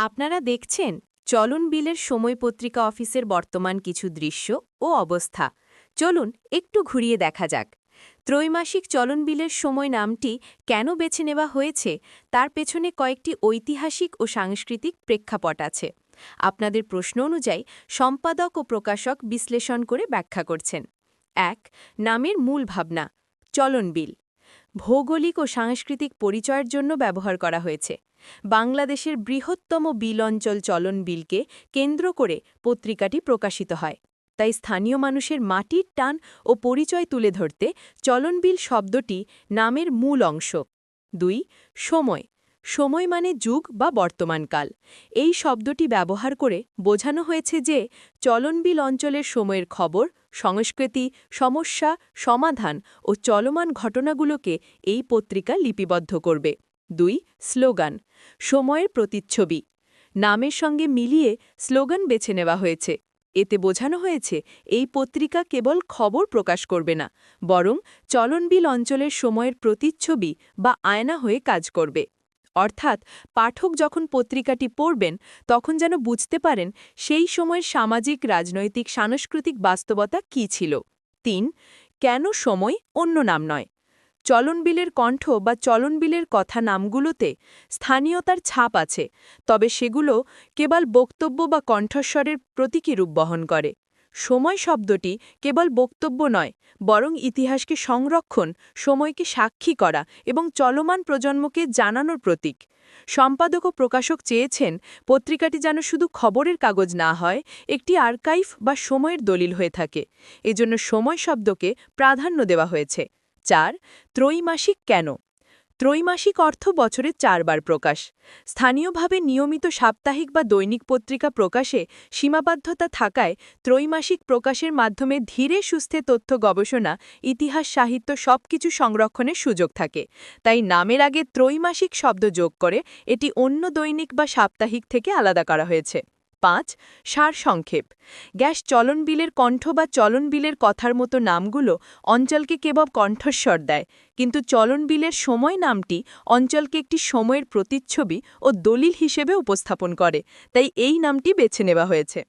আপনারা দেখছেন চলন বিলের সময় পত্রিকা অফিসের বর্তমান কিছু দৃশ্য ও অবস্থা। চলুন একটু ঘুরিয়ে দেখা যাক। ত্রৈমাসিক চলন বিলের সময় নামটি কেন বেছে নেওয়া হয়েছে তার পেছনে কয়েকটি ঐতিহাসিক ও সাংস্কৃতিক প্রেক্ষাপট আছে। আপনাদের প্রশ্ন অনুযায়ী সম্পাদক ও প্রকাশক বিশ্লেষণ করে ব্যাখ্যা করছেন। ১. নামের মূল ভাবনা। চলন বিল ভৌগোলিক ও সাংস্কৃতিক পরিচয়ের জন্য ব্যবহার করা হয়েছে। বাংলাদেশের বৃহত্তম বিল অঞ্চল চলন বিলকে কেন্দ্র করে পত্রিকাটি প্রকাশিত হয়। তাই স্থানীয় মানুষের মাটির টান ও পরিচয় তুলে ধরতে চলন বিল শব্দটি নামের মূল অংশ। ২. সময় সময় মানে যুগ বা বর্তমানকাল। এই শব্দটি ব্যবহার করে বোঝানো হয়েছে যে চলনবিল অঞ্চলের সময়ের খবর, সংস্কৃতি, সমস্যা, সমাধান ও চলমান ঘটনাগুলোকে এই পত্রিকা লিপিবদ্ধ করবে। ২. স্লোগান সময়ের প্রতিচ্ছবি নামের সঙ্গে মিলিয়ে স্লোগান বেছে নেওয়া হয়েছে। এতে বোঝানো হয়েছে এই পত্রিকা কেবল খবর প্রকাশ করবে না, বরং চলনবিল অঞ্চলের সময়ের প্রতিচ্ছবি বা আয়না হয়ে কাজ করবে। অর্থাৎ পাঠক যখন পত্রিকাটি পড়বেন তখন যেন বুঝতে পারেন সেই সময়ের সামাজিক, রাজনৈতিক, সাংস্কৃতিক বাস্তবতা কী ছিল। ৩. কেন সময় অন্য নাম নয়। চলনবিলের কণ্ঠ বা চলনবিলের কথা নামগুলোতে স্থানীয়তার ছাপ আছে, তবে সেগুলো কেবল বক্তব্য বা কণ্ঠস্বরের প্রতীকী রূপ বহন করে। সময় শব্দটি কেবল বক্তব্য নয়, বরং ইতিহাসকে সংরক্ষণ, সময়কে সাক্ষী করা এবং চলমান প্রজন্মকে জানানোর প্রতীক। সম্পাদক ও প্রকাশক চেয়েছেন পত্রিকাটি যেন শুধু খবরের কাগজ না হয়, একটি আর্কাইভ বা সময়ের দলিল হয়ে থাকে। এজন্য সময় শব্দকে প্রাধান্য দেওয়া হয়েছে। ৪. ত্রৈমাসিক কেন। ত্রৈমাসিক অর্থ বছরে ৪ বার প্রকাশ। স্থানীয়ভাবে নিয়মিত সাপ্তাহিক বা দৈনিক পত্রিকা প্রকাশে সীমাবদ্ধতা থাকায় ত্রৈমাসিক প্রকাশের মাধ্যমে ধীরে সুস্থে তথ্য গবেষণা, ইতিহাস, সাহিত্য সবকিছু সংরক্ষণের সুযোগ থাকে। তাই নামের আগে ত্রৈমাসিক শব্দ যোগ করে এটি অন্য দৈনিক বা সাপ্তাহিক থেকে আলাদা করা হয়েছে। ৫. সারসংক্ষেপ গ্যাস চলন বিলের কণ্ঠ বা চলন বিলের কথার মতো নামগুলো অঞ্চলকে কেবল কণ্ঠস্বর দেয়, কিন্তু চলন বিলের সময় নামটি অঞ্চলকে একটি সময়ের প্রতিচ্ছবি ও দলিল হিসেবে উপস্থাপন করে। তাই এই নামটি বেছে নেওয়া হয়েছে।